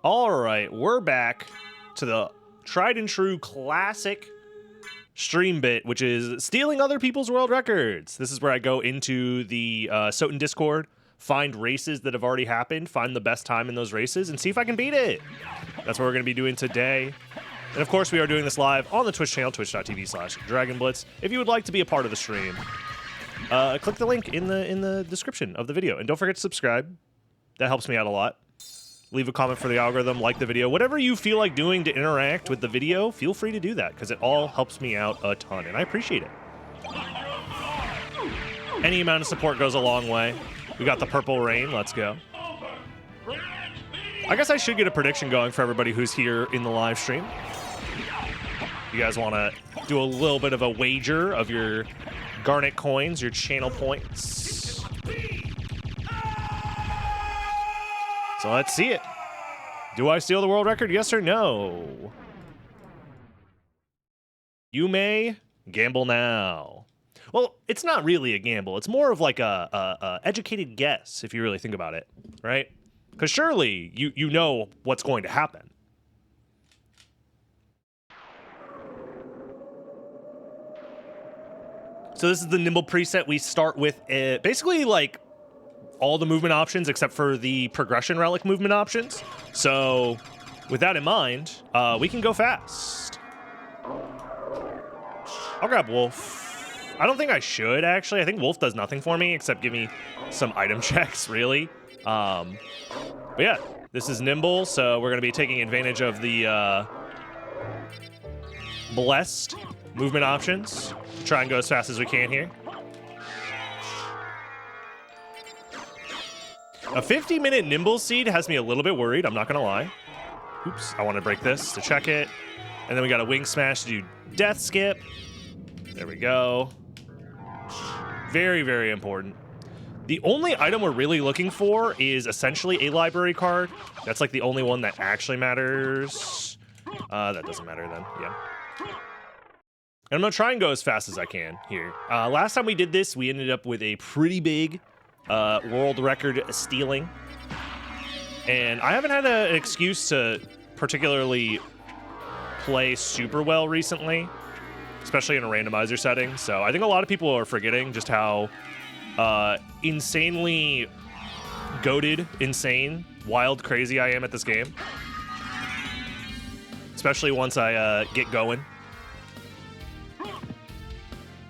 All right, we're back to the tried and true classic stream bit, which is stealing other people's world records. This is where I go into the SotN Discord, find races that have already happened, find the best time in those races, and see if I can beat it. That's what we're going to be doing today. And of course, we are doing this live on the Twitch channel, twitch.tv/DragonBlitz. If you would like to be a part of the stream, click the link in the description of the video. And don't forget to subscribe. That helps me out a lot. Leave a comment for the algorithm, like the video. Whatever you feel like doing to interact with the video, feel free to do that, because it all helps me out a ton, and I appreciate it. Any amount of support goes a long way. We got the purple rain. Let's go. I guess I should get a prediction going for everybody who's here in the live stream. You guys want to do a little bit of a wager of your Garnet coins, your channel points? So let's see it. Do I steal the world record? Yes or no? You may gamble now. Well, it's not really a gamble. It's more of like a educated guess, if you really think about it, right? Because surely you know what's going to happen. So this is the Nimble preset. We start with basically like all the movement options except for the progression relic movement options. So with that in mind, we can go fast. I'll grab Wolf. I don't think I should, actually. I think Wolf does nothing for me except give me some item checks, really. But yeah, this is Nimble, so we're going to be taking advantage of the blessed movement options. Try and go as fast as we can here. A 50-minute Nimble seed has me a little bit worried, I'm not going to lie. Oops, I want to break this to check it. And then we got a wing smash to do death skip. There we go. Very, very important. The only item we're really looking for is essentially a library card. That's like the only one that actually matters. That doesn't matter then, yeah. And I'm going to try and go as fast as I can here. Last time we did this, we ended up with a pretty big world record stealing. And I haven't had an excuse to particularly play super well recently, especially in a randomizer setting. So I think a lot of people are forgetting just how insanely goated, insane, wild, crazy I am at this game. Especially once I get going.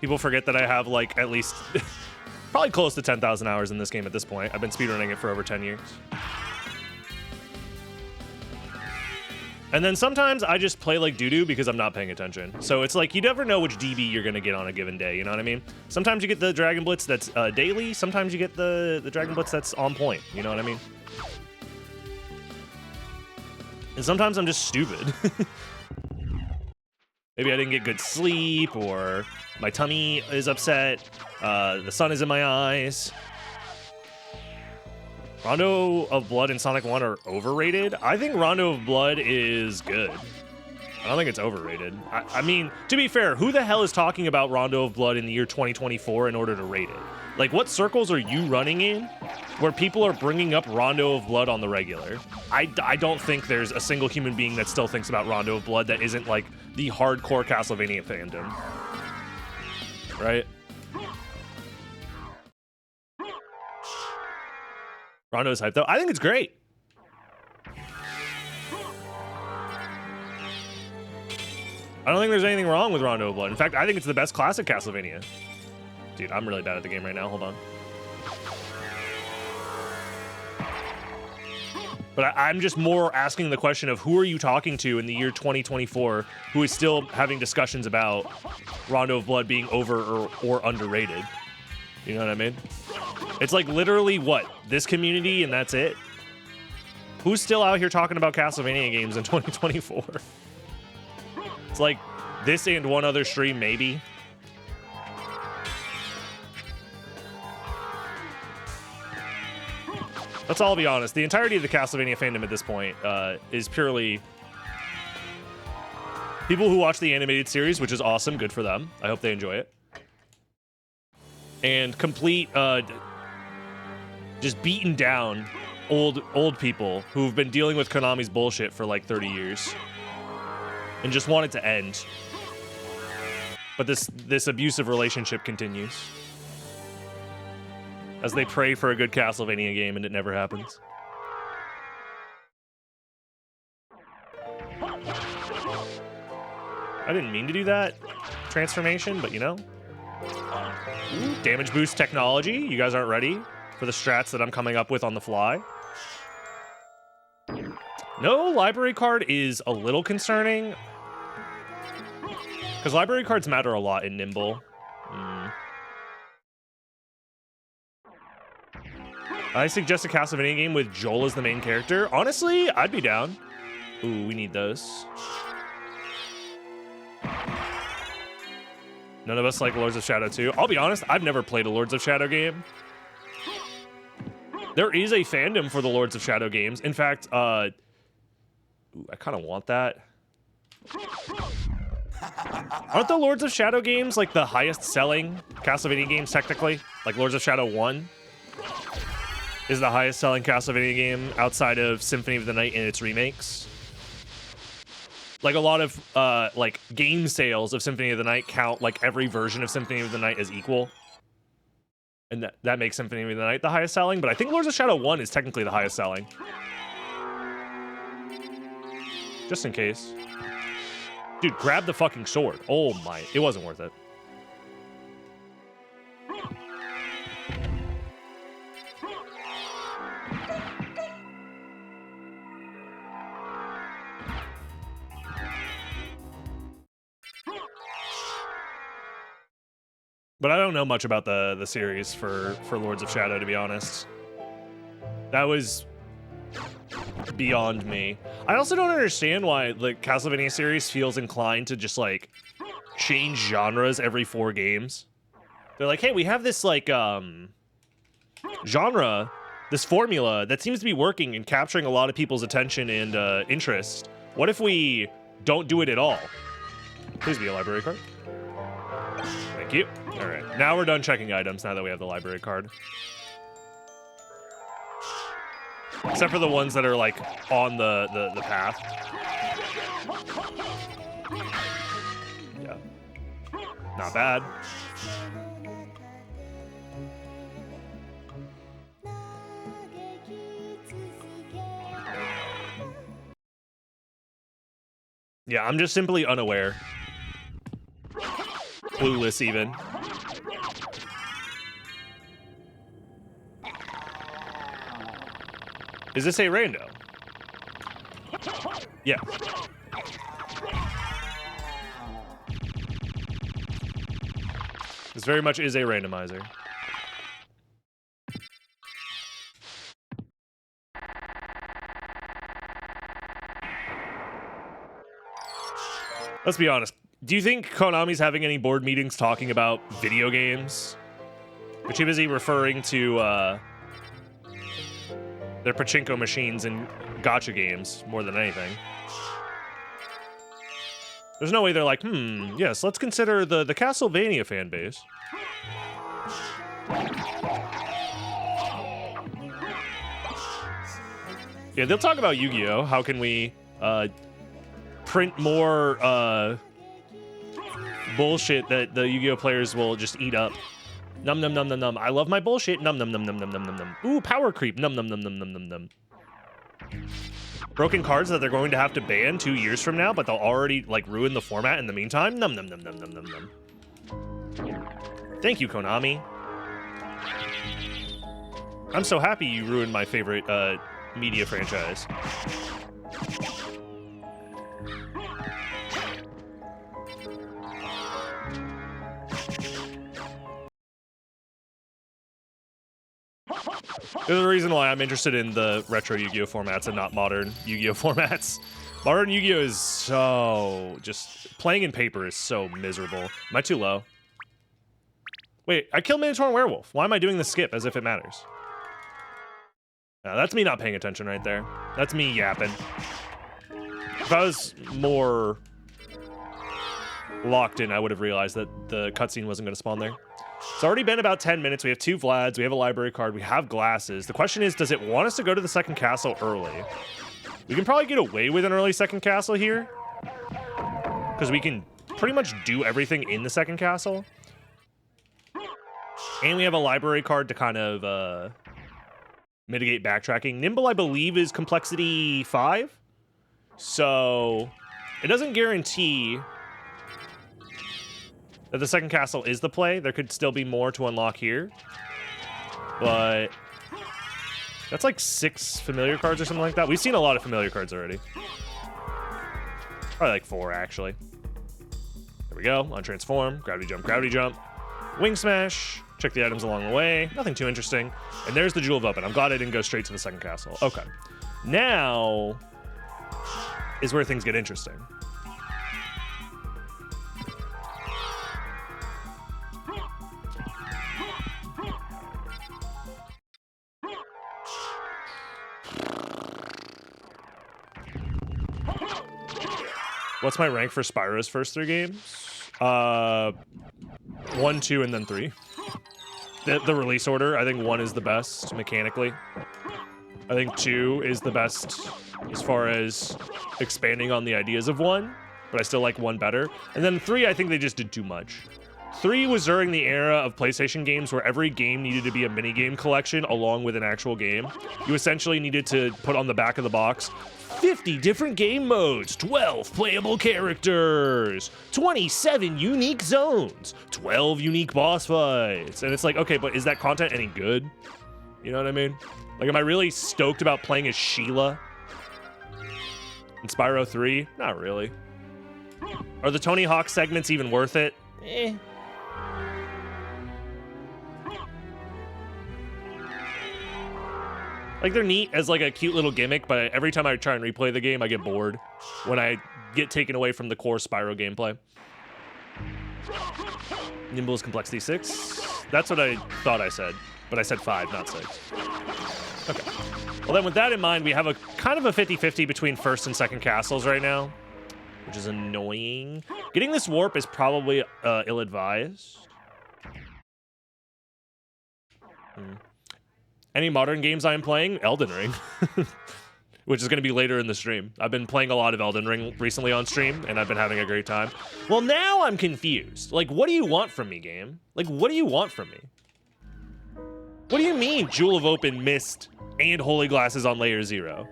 People forget that I have like at least probably close to 10,000 hours in this game at this point. I've been speedrunning it for over 10 years. And then sometimes I just play like doo-doo because I'm not paying attention. So it's like you never know which DB you're going to get on a given day, you know what I mean? Sometimes you get the Dragon Blitz that's daily, sometimes you get the Dragon Blitz that's on point, you know what I mean? And sometimes I'm just stupid. Maybe I didn't get good sleep, or my tummy is upset, the sun is in my eyes. Rondo of Blood and Sonic 1 are overrated. I think Rondo of Blood is good. I don't think it's overrated. I mean, to be fair, who the hell is talking about Rondo of Blood in the year 2024 in order to rate it? Like, what circles are you running in where people are bringing up Rondo of Blood on the regular? I don't think there's a single human being that still thinks about Rondo of Blood that isn't, like, the hardcore Castlevania fandom. Right? Rondo's hype, though. I think it's great. I don't think there's anything wrong with Rondo of Blood. In fact, I think it's the best classic Castlevania. Dude, I'm really bad at the game right now. Hold on. But I'm just more asking the question of who are you talking to in the year 2024 who is still having discussions about Rondo of Blood being over or underrated? You know what I mean? It's like literally what? This community and that's it? Who's still out here talking about Castlevania games in 2024? It's like this and one other stream, maybe. Let's all be honest. The entirety of the Castlevania fandom at this point is purely people who watch the animated series, which is awesome. Good for them. I hope they enjoy it. And complete, just beaten down old people who've been dealing with Konami's bullshit for like 30 years and just want it to end. But this abusive relationship continues as they pray for a good Castlevania game and it never happens. I didn't mean to do that transformation, but you know. Ooh, damage boost technology. You guys aren't ready for the strats that I'm coming up with on the fly. No library card is a little concerning, because library cards matter a lot in Nimble. I suggest a Castlevania game with Joel as the main character. Honestly, I'd be down. Ooh, we need those. None of us like Lords of Shadow 2. I'll be honest, I've never played a Lords of Shadow game. There is a fandom for the Lords of Shadow games. In fact, ooh, I kind of want that. Aren't the Lords of Shadow games like the highest selling Castlevania games technically? Like Lords of Shadow 1 is the highest selling Castlevania game outside of Symphony of the Night and its remakes. Like a lot of like game sales of Symphony of the Night count like every version of Symphony of the Night as equal. And that makes Symphony of the Night the highest selling, but I think Lords of Shadow 1 is technically the highest selling. Just in case. Dude, grab the fucking sword. Oh my, it wasn't worth it. But I don't know much about the series for Lords of Shadow, to be honest. That was beyond me. I also don't understand why the Castlevania series feels inclined to just like change genres every 4 games. They're like, hey, we have this like genre, this formula that seems to be working and capturing a lot of people's attention and interest. What if we don't do it at all? Please be a library card. Thank you. All right, now we're done checking items now that we have the library card. Except for the ones that are like on the path. Yeah. Not bad. Yeah, I'm just simply unaware. Clueless even. Is this a rando? Yeah. This very much is a randomizer. Let's be honest. Do you think Konami's having any board meetings talking about video games? Or too busy referring to their pachinko machines and gacha games more than anything? There's no way they're like, yes, let's consider the Castlevania fan base. Yeah, they'll talk about Yu-Gi-Oh! How can we print more bullshit that the Yu-Gi-Oh! Players will just eat up. Num num num num num. I love my bullshit. Num num num num num num num num. Ooh, power creep. Num num num num num num num. Broken cards that they're going to have to ban 2 years from now, but they'll already like ruin the format in the meantime. Num num num num num num num. Thank you, Konami. I'm so happy you ruined my favorite media franchise. There's a reason why I'm interested in the retro Yu-Gi-Oh! Formats and not modern Yu-Gi-Oh! Formats. Modern Yu-Gi-Oh! Is so... just... playing in paper is so miserable. Am I too low? Wait, I killed Minotaur and Werewolf. Why am I doing the skip as if it matters? That's me not paying attention right there. That's me yapping. If I was more locked in, I would have realized that the cutscene wasn't going to spawn there. It's already been about 10 minutes. We have 2 Vlads. We have a library card. We have glasses. The question is, does it want us to go to the second castle early? We can probably get away with an early second castle here, because we can pretty much do everything in the second castle. And we have a library card to kind of mitigate backtracking. Nimble, I believe, is complexity 5. So it doesn't guarantee that the second castle is the play. There could still be more to unlock here. But that's like 6 familiar cards or something like that. We've seen a lot of familiar cards already. Probably like 4, actually. There we go. Untransform. Gravity jump. Gravity jump. Wing smash. Check the items along the way. Nothing too interesting. And there's the Jewel of Open. I'm glad I didn't go straight to the second castle. Okay. Now is where things get interesting. What's my rank for Spyro's first 3 games? 1, 2, and then 3. The release order, I think 1 is the best mechanically. I think 2 is the best as far as expanding on the ideas of 1, but I still like 1 better. And then 3, I think they just did too much. 3 was during the era of PlayStation games where every game needed to be a minigame collection along with an actual game. You essentially needed to put on the back of the box 50 different game modes, 12 playable characters, 27 unique zones, 12 unique boss fights. And it's like, okay, but is that content any good? You know what I mean? Like, am I really stoked about playing as Sheila in Spyro 3? Not really. Are the Tony Hawk segments even worth it? Eh. Like, they're neat as like a cute little gimmick, but every time I try and replay the game, I get bored when I get taken away from the core Spyro gameplay. Nimble is complexity 6. That's what I thought I said, but I said 5, not 6. Okay. Well, then with that in mind, we have a kind of a 50-50 between first and second castles right now, which is annoying. Getting this warp is probably ill-advised. Any modern games I am playing? Elden Ring. Which is going to be later in the stream. I've been playing a lot of Elden Ring recently on stream, and I've been having a great time. Well, now I'm confused. Like, what do you want from me, game? Like, what do you want from me? What do you mean Jewel of Open, Mist, and Holy Glasses on Layer 0?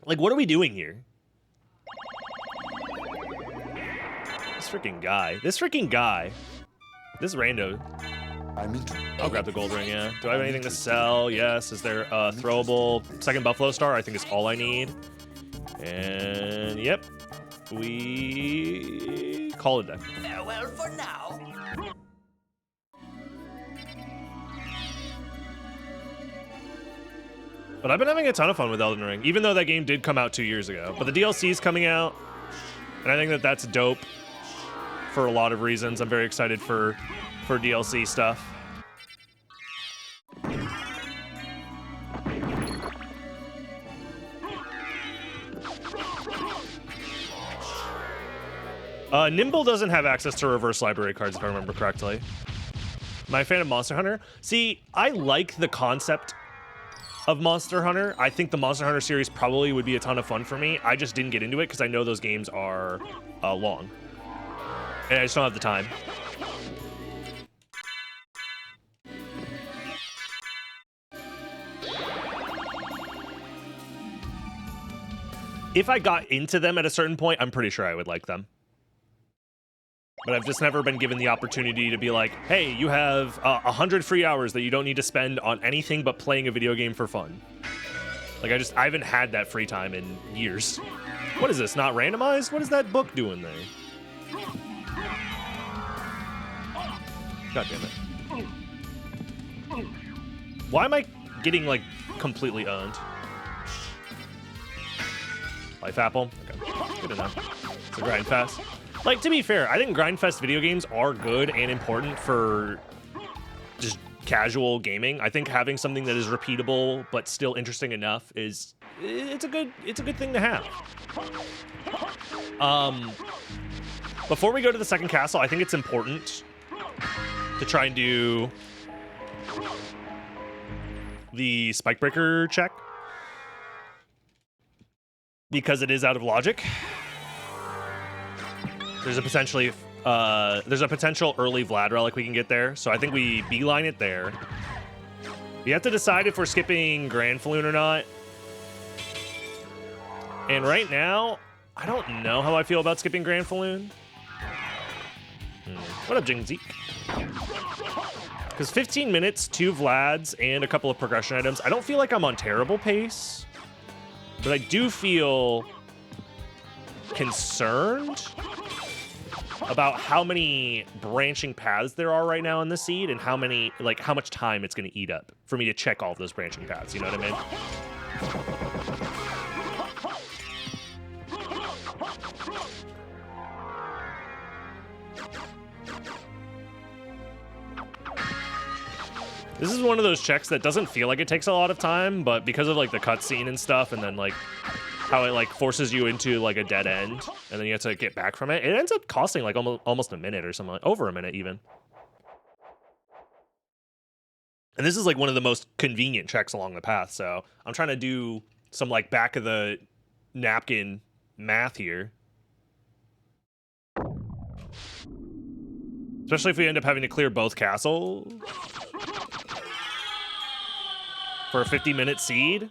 Like, what are we doing here? This freaking guy. This rando. I'll grab the gold ring, yeah. Do I have anything to sell? Yes. Is there a throwable second Buffalo Star? I think is all I need. And, yep. We call it then. Farewell for now. But I've been having a ton of fun with Elden Ring, even though that game did come out 2 years ago. But the DLC is coming out, and I think that that's dope for a lot of reasons. I'm very excited for DLC stuff. Nimble doesn't have access to reverse library cards, if I remember correctly. Am I a fan of Monster Hunter? See, I like the concept of Monster Hunter. I think the Monster Hunter series probably would be a ton of fun for me. I just didn't get into it because I know those games are long. And I just don't have the time. If I got into them at a certain point, I'm pretty sure I would like them. But I've just never been given the opportunity to be like, hey, you have 100 free hours that you don't need to spend on anything but playing a video game for fun. Like, I haven't had that free time in years. What is this, not randomized? What is that book doing there? God damn it. Why am I getting, like, completely owned? Life apple? Okay, good enough. It's a grind fest. Like, to be fair, I think Grindfest video games are good and important for just casual gaming. I think having something that is repeatable but still interesting enough it's a good thing to have. Before we go to the second castle, I think it's important to try and do the spike breaker check, because it is out of logic. There's a potential early Vlad relic we can get there, so I think we beeline it there. We have to decide if we're skipping Grand Falloon or not. And right now, I don't know how I feel about skipping Grand Falloon. What up, Jing-Zeke? Because 15 minutes, 2 Vlads, and a couple of progression items. I don't feel like I'm on terrible pace, but I do feel concerned about how many branching paths there are right now in the seed, and how much time it's going to eat up for me to check all of those branching paths. You know what I mean? This is one of those checks that doesn't feel like it takes a lot of time, but because of like the cutscene and stuff, and then like how it like forces you into like a dead end, and then you have to get back from it, it ends up costing like almost a minute or something, like over a minute even. And this is like one of the most convenient checks along the path, so I'm trying to do some like back of the napkin math here. Especially if we end up having to clear both castles for a 50-minute seed.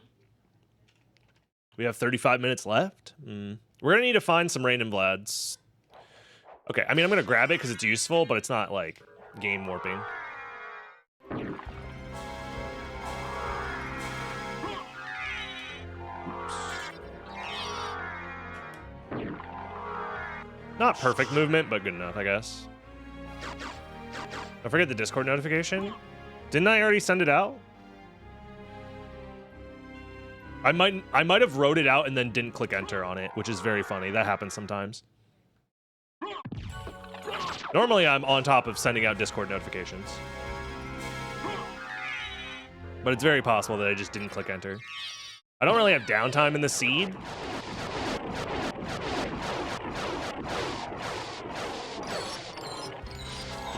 We have 35 minutes left. We're gonna need to find some random Vlads. Okay, I mean, I'm gonna grab it because it's useful, but it's not like game warping. Not perfect movement, but good enough, I guess. Don't forget the Discord notification. Didn't I already send it out? I might have wrote it out and then didn't click enter on it, which is very funny. That happens sometimes. Normally I'm on top of sending out Discord notifications, but it's very possible that I just didn't click enter. I don't really have downtime in the seed.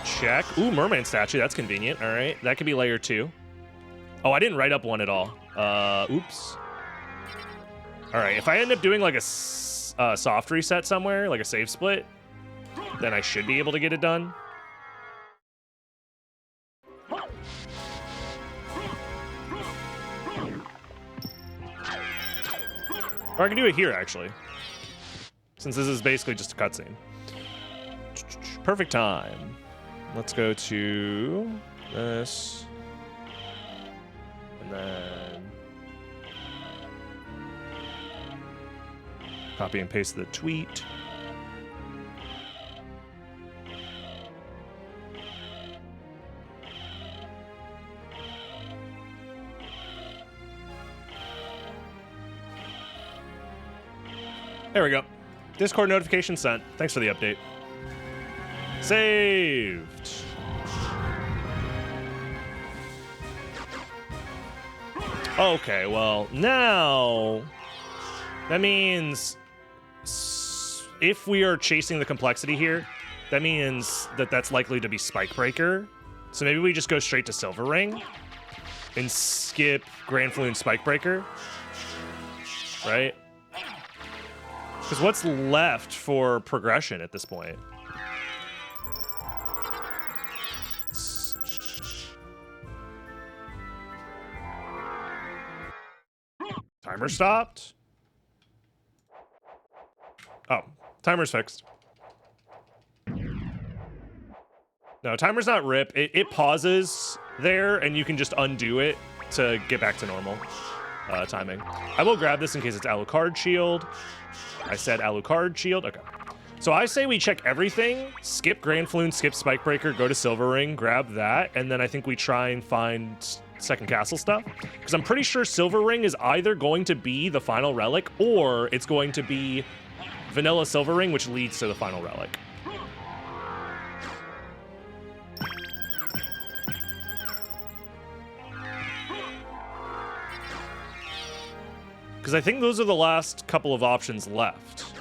Check. Ooh, merman statue. That's convenient. All right, that could be layer 2. Oh, I didn't write up one at all. Oops. All right, if I end up doing like a soft reset somewhere, like a save split, then I should be able to get it done. Or I can do it here, actually, since this is basically just a cutscene. Perfect time. Let's go to this, and then copy and paste the tweet. There we go. Discord notification sent. Thanks for the update. Saved. Okay, well, now that means if we are chasing the complexity here, that means that that's likely to be Spike Breaker. So maybe we just go straight to Silver Ring and skip Grand Falloon Spike Breaker, right? Because what's left for progression at this point? Timer stopped? Oh, timer's fixed. No, timer's not rip. It pauses there, and you can just undo it to get back to normal timing. I will grab this in case it's Alucard Shield. I said Alucard Shield. Okay. So I say we check everything, skip Grand Falloon, skip Spike Breaker, go to Silver Ring, grab that, and then I think we try and find second castle stuff. Because I'm pretty sure Silver Ring is either going to be the final relic, or it's going to be vanilla Silver Ring, which leads to the final relic. Because I think those are the last couple of options left.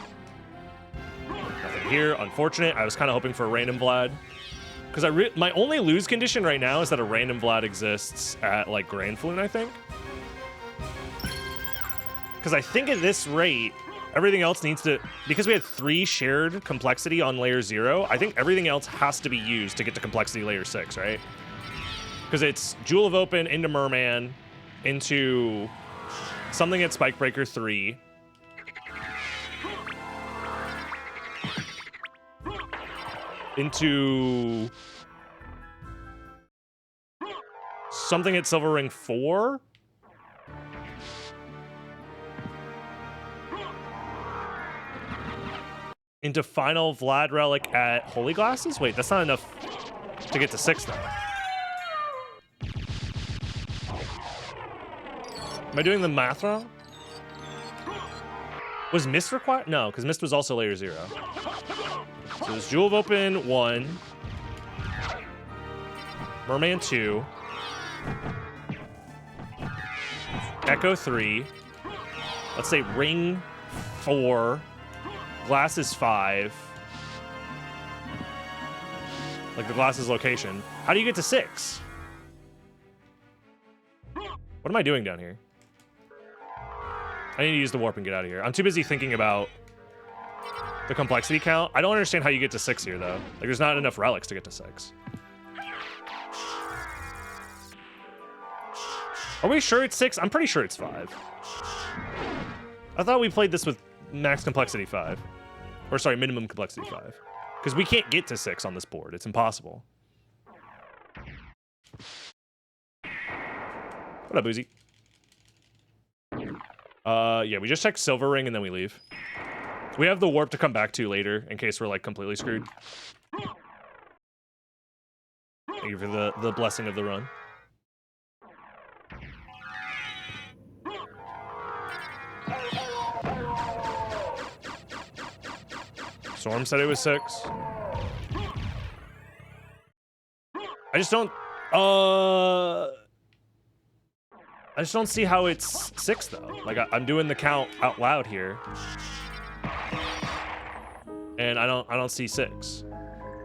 Nothing here. Unfortunate. I was kind of hoping for a random Vlad. Because my only lose condition right now is that a random Vlad exists at, like, Grand Floon, I think. Because I think at this rate, everything else needs to... Because we had 3 shared complexity on layer 0, I think everything else has to be used to get to complexity layer 6, right? Because it's Jewel of Open into Merman, into something at Spikebreaker 3. Into something at Silver Ring 4. Into final Vlad Relic at Holy Glasses? Wait, that's not enough to get to 6 though. Am I doing the math wrong? Was Mist required? No, because Mist was also layer 0. So there's Jewel of Open 1. Merman 2. Echo 3. Let's say Ring 4. Glasses 5. Like the glasses location. How do you get to 6? What am I doing down here? I need to use the warp and get out of here. I'm too busy thinking about the complexity count. I don't understand how you get to 6 here, though. Like, there's not enough relics to get to 6. Are we sure it's 6? I'm pretty sure it's 5. I thought we played this with max complexity 5. Or, sorry, minimum complexity 5. Because we can't get to 6 on this board. It's impossible. What up, Boozy? Yeah, we just check Silver Ring and then we leave. We have the warp to come back to later in case we're, like, completely screwed. Thank you for the blessing of the run. Storm said it was 6. I just don't... I just don't see how it's 6 though. Like I'm doing the count out loud here, and I don't see 6.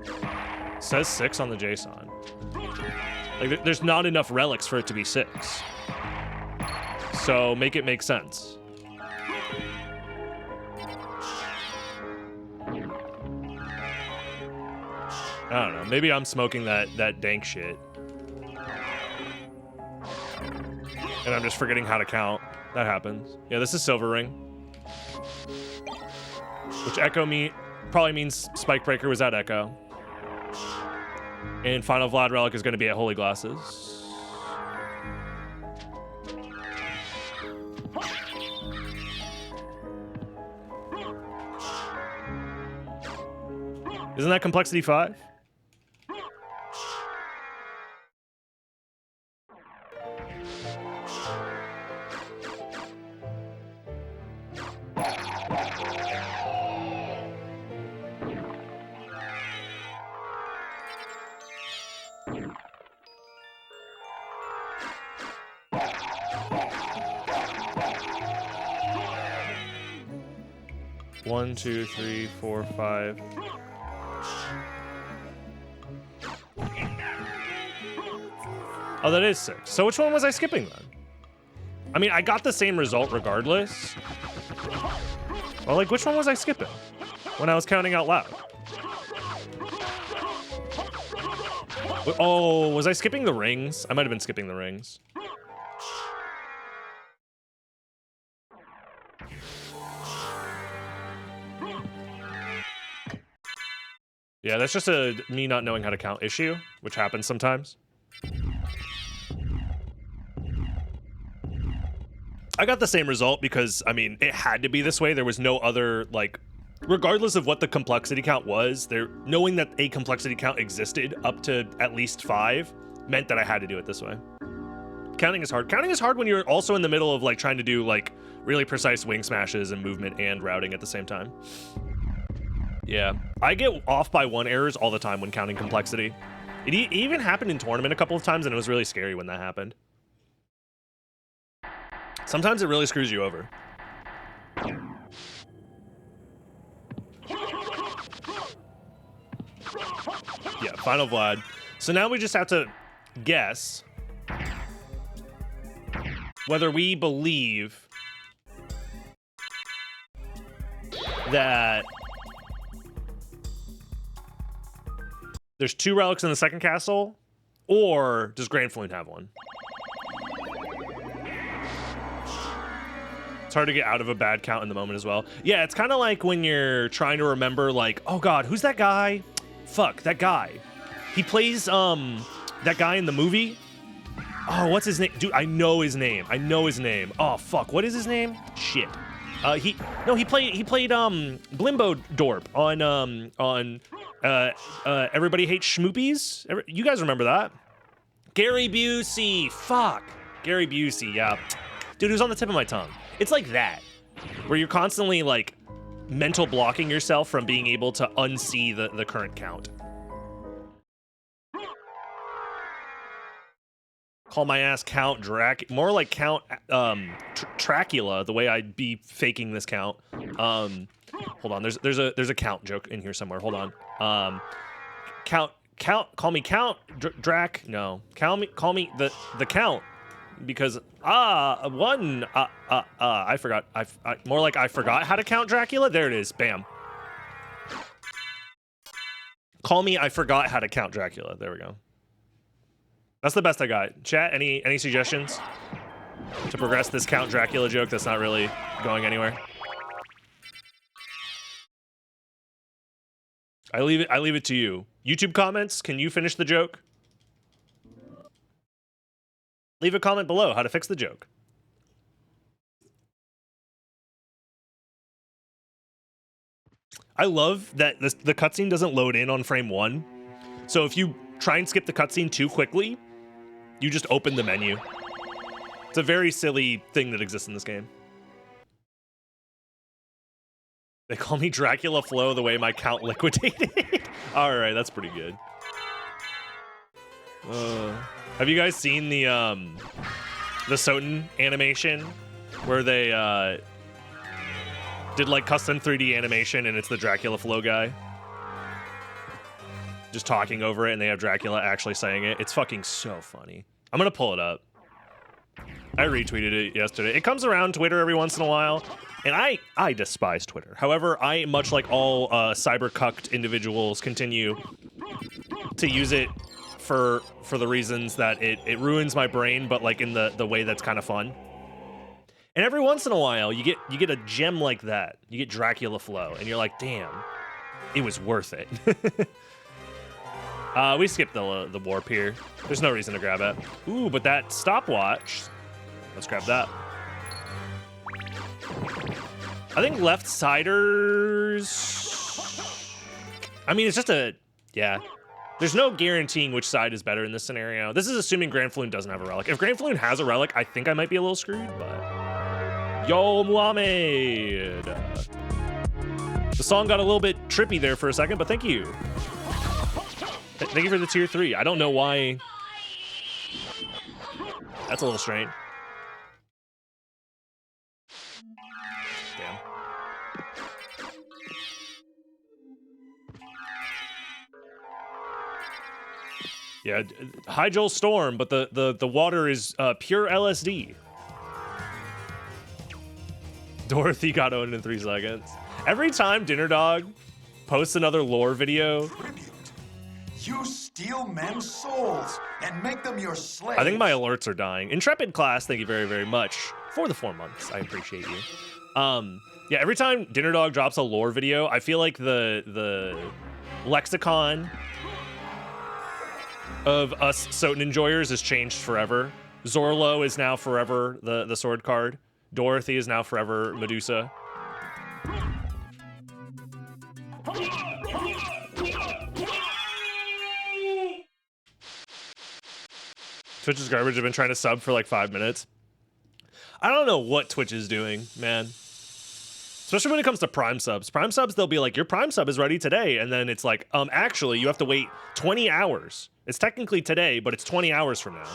It says 6 on the JSON. Like there's not enough relics for it to be 6. So make it make sense. I don't know. Maybe I'm smoking that dank shit. And I'm just forgetting how to count. That happens. Yeah, this is Silver Ring. Which Echo probably means Spikebreaker was at Echo. And Final Vlad Relic is going to be at Holy Glasses. Isn't that complexity 5? One, 2, 3, 4, 5. Oh, that is 6. So which one was I skipping then? I mean, I got the same result regardless. Well, like, which one was I skipping when I was counting out loud? Oh, was I skipping the rings? I might have been skipping the rings. Yeah, that's just a me not knowing how to count issue, which happens sometimes. I got the same result because, I mean, it had to be this way. There was no other, like, regardless of what the complexity count was, knowing that a complexity count existed up to at least 5 meant that I had to do it this way. Counting is hard. Counting is hard when you're also in the middle of, like, trying to do, like, really precise wing smashes and movement and routing at the same time. Yeah, I get off by 1 errors all the time when counting complexity. It even happened in tournament a couple of times, and it was really scary when that happened. Sometimes it really screws you over. Final Vlad. So now we just have to guess whether we believe that there's 2 relics in the second castle, or does Grand Floon have one? It's hard to get out of a bad count in the moment as well. Yeah, it's kind of like when you're trying to remember, like, oh god, who's that guy? Fuck, that guy. He plays, that guy in the movie. Oh, what's his name? Dude, I know his name. I know his name. Oh, fuck, what is his name? Shit. He played, Blimbo Dorp on Everybody Hates Schmoopies. You guys remember that? Gary Busey, fuck. Gary Busey, yeah. Dude, it was on the tip of my tongue. It's like that, where you're constantly like mental blocking yourself from being able to unsee the current count. Call my ass Count Drac, more like Count Tracula, the way I'd be faking this count. Hold on, there's a count joke in here somewhere. Hold on. Call me Count Drac. No, call me the Count, because I forgot. More like I forgot how to count Dracula. There it is. Bam. Call me I forgot how to count Dracula. There we go. That's the best I got. Chat, any suggestions to progress this Count Dracula joke that's not really going anywhere? I leave it to you. YouTube comments, can you finish the joke? Leave a comment below how to fix the joke. I love that the cutscene doesn't load in on frame 1. So if you try and skip the cutscene too quickly, you just open the menu. It's a very silly thing that exists in this game. They call me Dracula Flow the way my count liquidated. All right, that's pretty good. Have you guys seen the SotN animation where they did like custom 3D animation and it's the Dracula Flow guy just talking over it and they have Dracula actually saying it? It's fucking so funny. I'm gonna pull it up. I retweeted it yesterday. It comes around Twitter every once in a while, and I despise Twitter. However, I, much like all cyber-cucked individuals, continue to use it for the reasons that it ruins my brain, but like in the way that's kind of fun. And every once in a while, you get a gem like that. You get Dracula Flow, and you're like, damn, it was worth it. We skipped the warp here. There's no reason to grab it. Ooh, but that stopwatch. Let's grab that. I think left-siders... I mean, it's just a... Yeah. There's no guaranteeing which side is better in this scenario. This is assuming Grand Floon doesn't have a relic. If Grand Floon has a relic, I think I might be a little screwed, but... Yo, Muhammad! The song got a little bit trippy there for a second, but thank you. Thank you for the tier 3. I don't know why... That's a little strange. Damn. Yeah, hi Joel Storm, but the water is pure LSD. Dorothy got owned in 3 seconds. Every time Dinner Dog posts another lore video... You steal men's souls and make them your slaves. I think my alerts are dying. Intrepid class, thank you very, very much for the 4 months. I appreciate you. Yeah, every time Dinner Dog drops a lore video, I feel like the lexicon of us SotN enjoyers has changed forever. Zorlo is now forever the sword card. Dorothy is now forever Medusa. Twitch is garbage. I've been trying to sub for like 5 minutes. I don't know what Twitch is doing, man. Especially when it comes to Prime subs. Prime subs, they'll be like, your Prime sub is ready today. And then it's like, actually, you have to wait 20 hours. It's technically today, but it's 20 hours from now.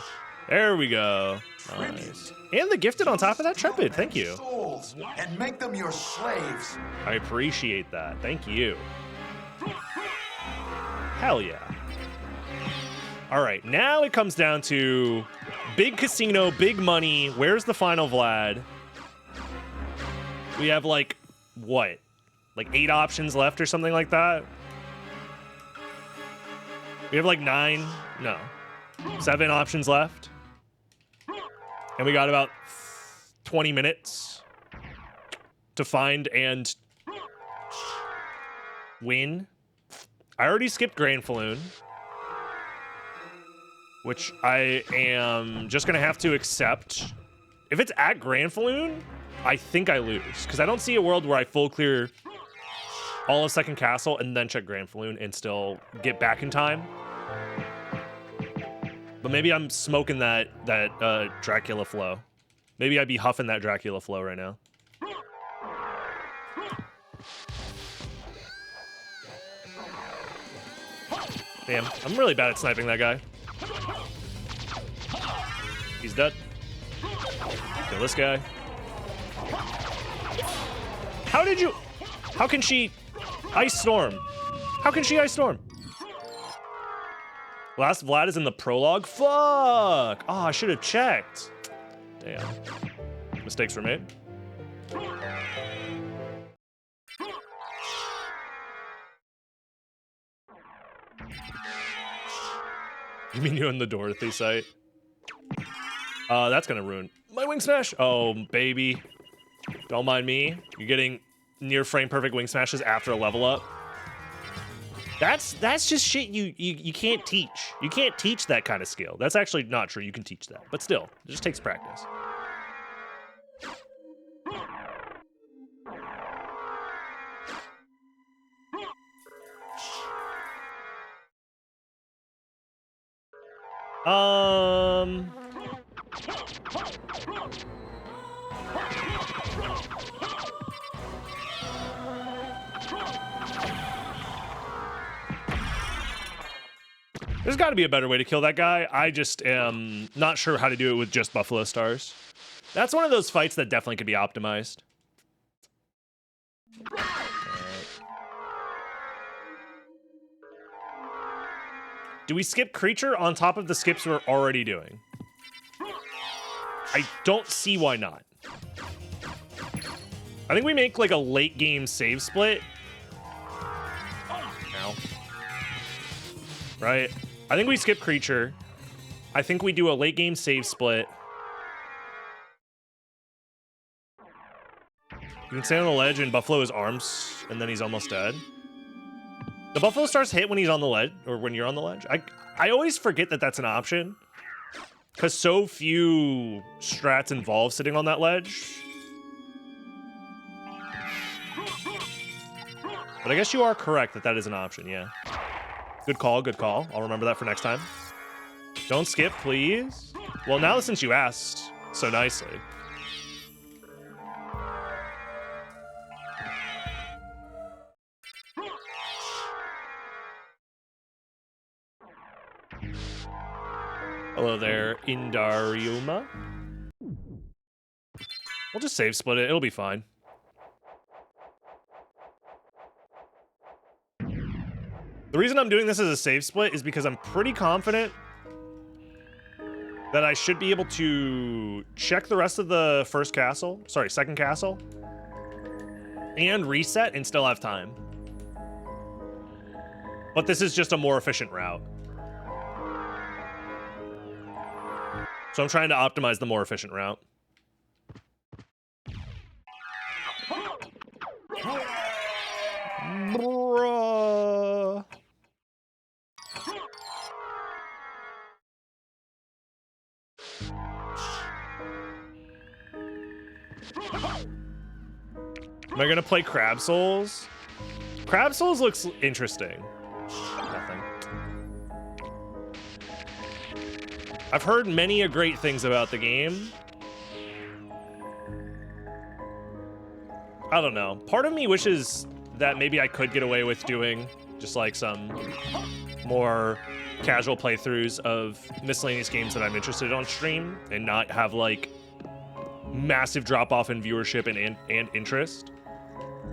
There we go. Nice. And the gifted on top of that, Trepid. Thank you. Souls and make them your slaves. I appreciate that. Thank you. Hell yeah. All right, now it comes down to big casino, big money. Where's the final Vlad? We have like, what? Like 8 options left or something like that? We have like 7 options left. And we got about 20 minutes to find and win. I already skipped Grand Falloon, which I am just gonna have to accept. If it's at Grand Falloon, I think I lose, because I don't see a world where I full clear all of Second Castle and then check Grand Falloon and still get back in time. But maybe I'm smoking that Dracula flow. Maybe I'd be huffing that Dracula flow right now. Damn, I'm really bad at sniping that guy. He's dead. Kill this guy. How can she Ice Storm? How can she Ice Storm? Last Vlad is in the prologue? Fuck! Oh, I should have checked. Damn. Mistakes were made. You mean you in the Dorothy site? That's gonna ruin my wing smash. Oh, baby. Don't mind me. You're getting near frame perfect wing smashes after a level up. That's just shit you can't teach. You can't teach that kind of skill. That's actually not true. You can teach that, but still, it just takes practice. There's got to be a better way to kill that guy. I just am not sure how to do it with just Buffalo Stars. That's one of those fights that definitely could be optimized. Do we skip creature on top of the skips we're already doing? I don't see why not. I think we make like a late game save split. Ow. Right? I think we skip creature. I think we do a late game save split. You can stand on the ledge and Buffalo his arms, and then he's almost dead. The Buffalo Stars hit when he's on the ledge, or when you're on the ledge. I always forget that that's an option, because so few strats involve sitting on that ledge. But I guess you are correct that that is an option, yeah. Good call, good call. I'll remember that for next time. Don't skip, please. Well, now since you asked so nicely. Hello there, Indariuma. We'll just save split it, it'll be fine. The reason I'm doing this as a save split is because I'm pretty confident that I should be able to check the rest of the second castle, and reset and still have time. But this is just a more efficient route. So I'm trying to optimize the more efficient route. Bruh. Am I gonna play Crab Souls? Crab Souls looks interesting. Nothing. I've heard many great things about the game. I don't know. Part of me wishes that maybe I could get away with doing just like some more casual playthroughs of miscellaneous games that I'm interested in on stream and not have like massive drop off in viewership and interest.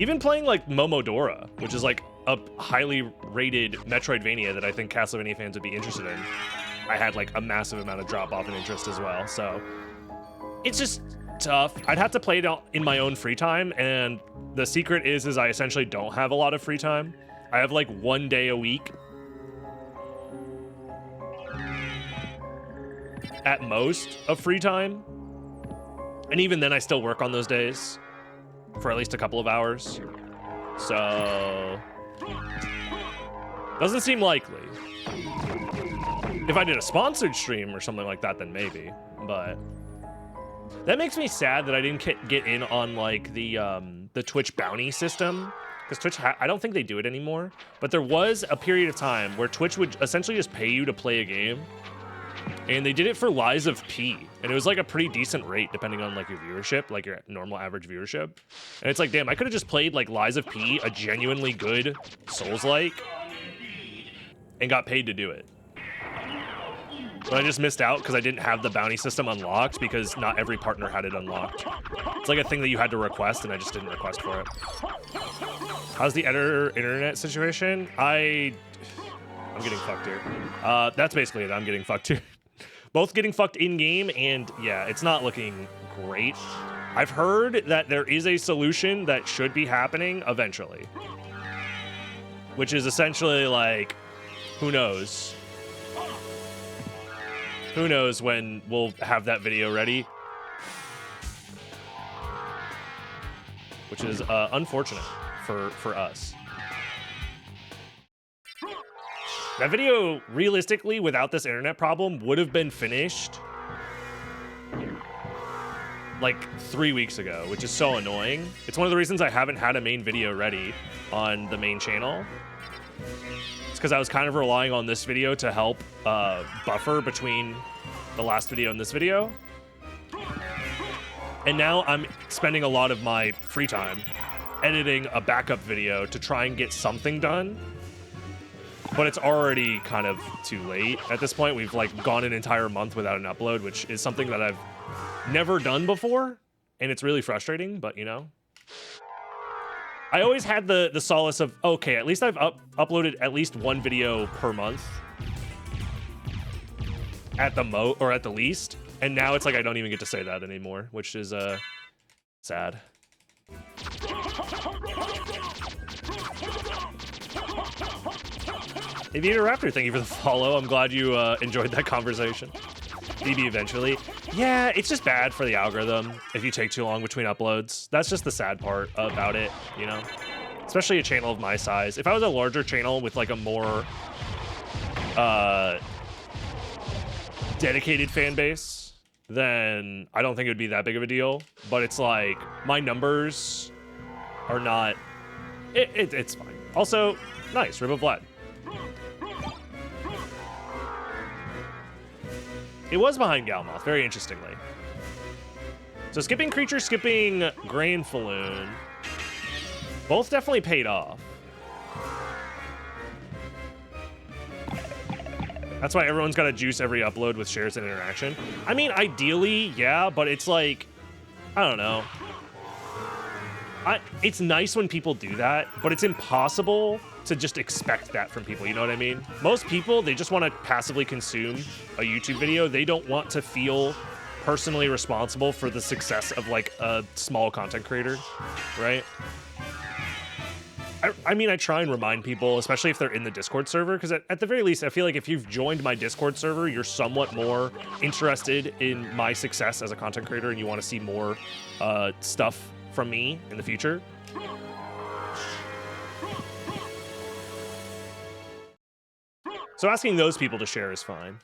Even playing like Momodora, which is like a highly rated Metroidvania that I think Castlevania fans would be interested in. I had like a massive amount of drop off in interest as well. So it's just tough. I'd have to play it in my own free time, and the secret is I essentially don't have a lot of free time. I have like 1 day a week at most of free time, and even then I still work on those days for at least a couple of hours. So doesn't seem likely. If I did a sponsored stream or something like that, then maybe. But that makes me sad that I didn't get in on like the Twitch bounty system, because Twitch, I don't think they do it anymore. But there was a period of time where Twitch would essentially just pay you to play a game, and they did it for Lies of P, and it was like a pretty decent rate depending on like your viewership, like your normal average viewership. And it's like, damn, I could have just played like Lies of P, a genuinely good Souls-like, and got paid to do it. But I just missed out because I didn't have the bounty system unlocked, because not every partner had it unlocked. It's like a thing that you had to request, and I just didn't request for it. How's the editor internet situation? I'm getting fucked here. That's basically it. I'm getting fucked here. Both getting fucked in-game, and yeah, it's not looking great. I've heard that there is a solution that should be happening eventually, which is essentially like, who knows? Who knows when we'll have that video ready? Which is unfortunate for us. That video, realistically, without this internet problem, would have been finished like 3 weeks ago, which is so annoying. It's one of the reasons I haven't had a main video ready on the main channel. It's because I was kind of relying on this video to help buffer between the last video and this video. And now I'm spending a lot of my free time editing a backup video to try and get something done. But it's already kind of too late at this point. We've like gone an entire month without an upload, which is something that I've never done before. And it's really frustrating, but you know. I always had the solace of, okay, at least I've uploaded at least one video per month at the or at the least. And now it's like I don't even get to say that anymore, which is sad. Aviator Raptor, thank you for the follow. I'm glad you enjoyed that conversation. BB eventually. Yeah, it's just bad for the algorithm if you take too long between uploads. That's just the sad part about it, you know? Especially a channel of my size. If I was a larger channel with like a more dedicated fan base, then I don't think it would be that big of a deal. But it's like, my numbers are not... It's fine. Also, nice, Rib of Vlad. It was behind Galmoth, very interestingly. So skipping Creature, skipping Grainfalloon, both definitely paid off. That's why everyone's got to juice every upload with shares and interaction. I mean, ideally, yeah, but it's like, I don't know. It's nice when people do that, but it's impossible to just expect that from people, you know what I mean? Most people, they just want to passively consume a YouTube video. They don't want to feel personally responsible for the success of like a small content creator, right? I mean, I try and remind people, especially if they're in the Discord server, because at the very least, I feel like if you've joined my Discord server, you're somewhat more interested in my success as a content creator, and you want to see more stuff from me in the future. So asking those people to share is fine.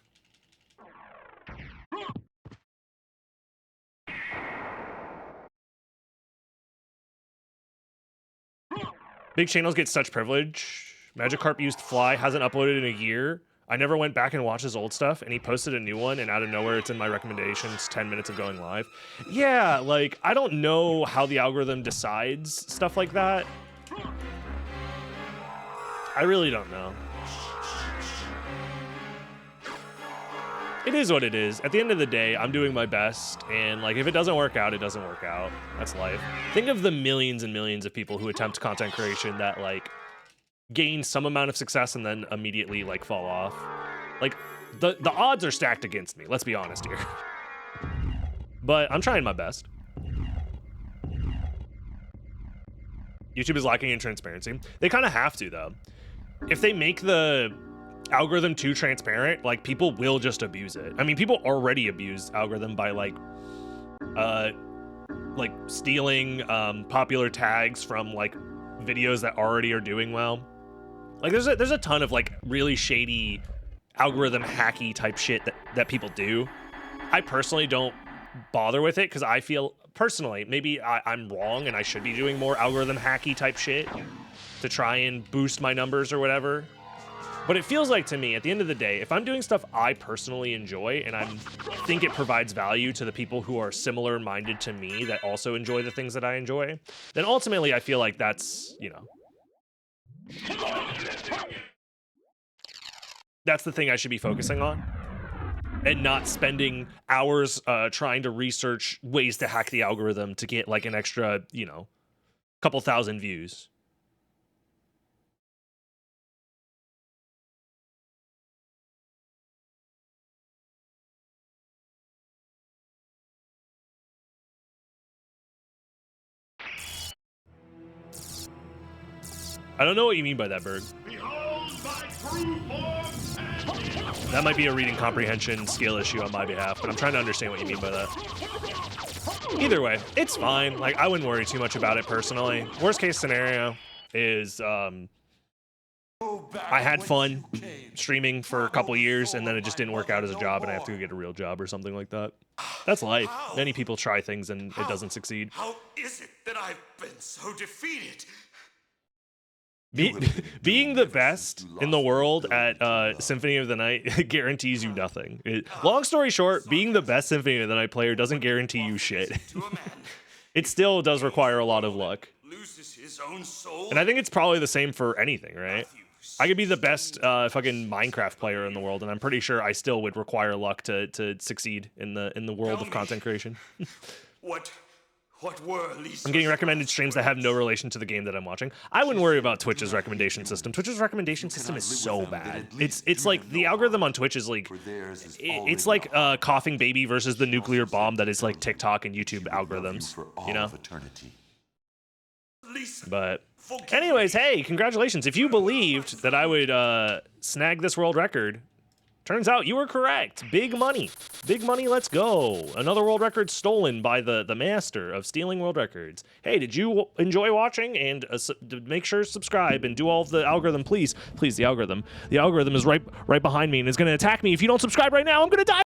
Big channels get such privilege. Magikarp used Fly, hasn't uploaded in a year. I never went back and watched his old stuff, and he posted a new one, and out of nowhere, it's in my recommendations, 10 minutes of going live. Yeah, like, I don't know how the algorithm decides stuff like that. I really don't know. It is what it is. At the end of the day, I'm doing my best, and like if it doesn't work out, it doesn't work out. That's life. Think of the millions and millions of people who attempt content creation that like gain some amount of success and then immediately like fall off. Like The odds are stacked against me, let's be honest here. But I'm trying my best. YouTube is lacking in transparency. They kind of have to, though. If they make the algorithm too transparent, like, people will just abuse it. I mean, people already abuse algorithm by like stealing popular tags from like videos that already are doing well. Like, there's a ton of like really shady algorithm hacky type shit that people do. I personally don't bother with it because I feel personally maybe I'm wrong and I should be doing more algorithm hacky type shit to try and boost my numbers or whatever. But it feels like to me, at the end of the day, if I'm doing stuff I personally enjoy and I think it provides value to the people who are similar minded to me that also enjoy the things that I enjoy, then ultimately I feel like that's, you know, that's the thing I should be focusing on and not spending hours trying to research ways to hack the algorithm to get like an extra, you know, couple thousand views. I don't know what you mean by that, Berg. That might be a reading comprehension skill issue on my behalf, but I'm trying to understand what you mean by that. Either way, it's fine. Like, I wouldn't worry too much about it personally. Worst case scenario is I had fun streaming for a couple years and then it just didn't work out as a job and I have to go get a real job or something like that. That's life. Many people try things and it doesn't succeed. How is it that I've been so defeated? Being the best in the world at Symphony of the Night guarantees you nothing. Long story short, being the best Symphony of the Night player doesn't guarantee you shit. It still does require a lot of luck. And I think it's probably the same for anything, right? I could be the best fucking Minecraft player in the world, and I'm pretty sure I still would require luck to succeed in the world of content creation. What were these? I'm getting recommended streams that have no relation to the game that I'm watching. I wouldn't worry about Twitch's recommendation system. Twitch's recommendation system is so bad. It's like the algorithm on Twitch is like it's like a coughing baby versus the nuclear bomb that is like TikTok and YouTube algorithms, you know? But anyways, hey, congratulations. If you believed that I would snag this world record, turns out you were correct. Big money. Big money, let's go. Another world record stolen by the master of stealing world records. Hey, did you enjoy watching? And make sure to subscribe and do all of the algorithm, please. Please, the algorithm. The algorithm is right behind me and is going to attack me. If you don't subscribe right now, I'm going to die.